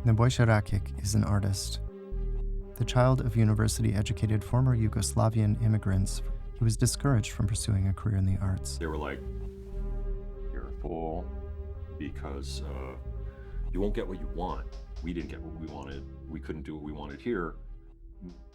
Neboysha Rakiç is an artist. The child of university-educated former Yugoslavian immigrants, he was discouraged from pursuing a career in the arts. They were like, "You're a fool because you won't get what you want. We didn't get what we wanted. We couldn't do what we wanted here.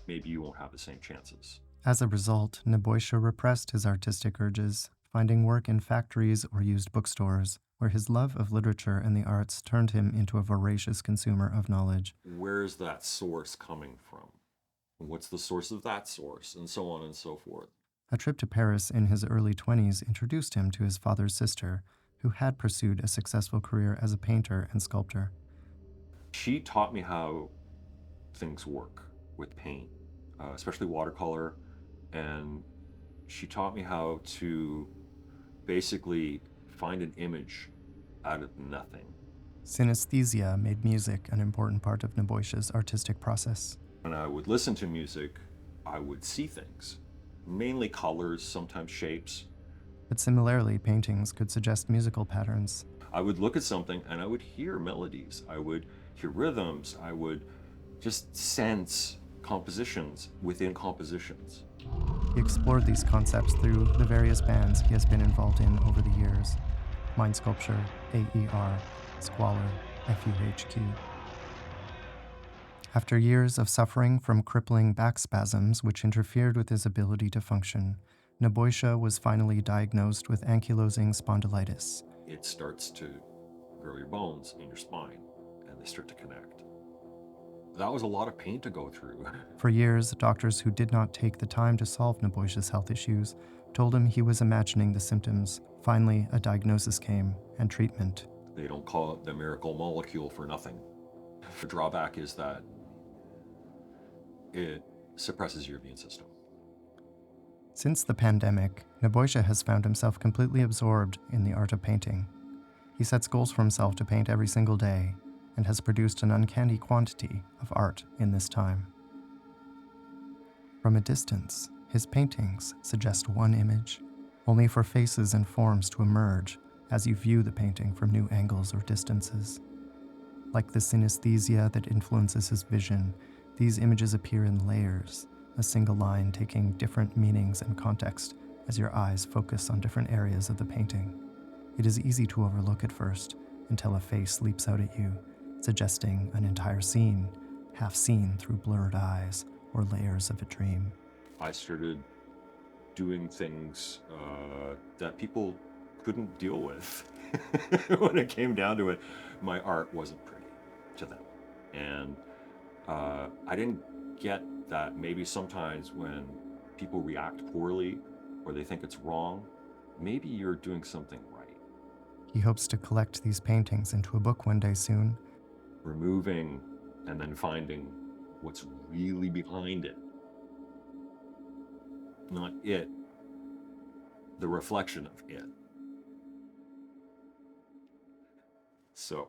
Maybe you won't have the same chances." As a result, Neboysha repressed his artistic urges, finding work in factories or used bookstores, where his love of literature and the arts turned him into a voracious consumer of knowledge. Where's that source coming from? What's the source of that source? And so on and so forth. A trip to Paris in his early 20s introduced him to his father's sister, who had pursued a successful career as a painter and sculptor. She taught me how things work with paint, especially watercolor, and she taught me how to basically find an image out of nothing. Synesthesia made music an important part of Neboysha's artistic process. When I would listen to music, I would see things, mainly colors, sometimes shapes. But similarly, paintings could suggest musical patterns. I would look at something and I would hear melodies, I would hear rhythms, I would just sense compositions within compositions. He explored these concepts through the various bands he has been involved in over the years: Mind-skelp-cher, AER, Squalour, FUHQ. After years of suffering from crippling back spasms which interfered with his ability to function, Neboysha was finally diagnosed with ankylosing spondylitis. It starts to grow your bones in your spine, and they start to connect. That was a lot of pain to go through. For years, doctors who did not take the time to solve Neboysha's health issues told him he was imagining the symptoms. Finally, a diagnosis came, and treatment. They don't call it the miracle molecule for nothing. The drawback is that it suppresses your immune system. Since the pandemic, Neboysha has found himself completely absorbed in the art of painting. He sets goals for himself to paint every single day, and has produced an uncanny quantity of art in this time. From a distance, his paintings suggest one image, only for faces and forms to emerge as you view the painting from new angles or distances. Like the synesthesia that influences his vision, these images appear in layers, a single line taking different meanings and context as your eyes focus on different areas of the painting. It is easy to overlook at first until a face leaps out at you, suggesting an entire scene, half seen through blurred eyes or layers of a dream. I started doing things that people couldn't deal with. When it came down to it, my art wasn't pretty to them. And I didn't get that maybe sometimes when people react poorly or they think it's wrong, maybe you're doing something right. He hopes to collect these paintings into a book one day soon. Removing and then finding what's really behind it. Not it, the reflection of it. So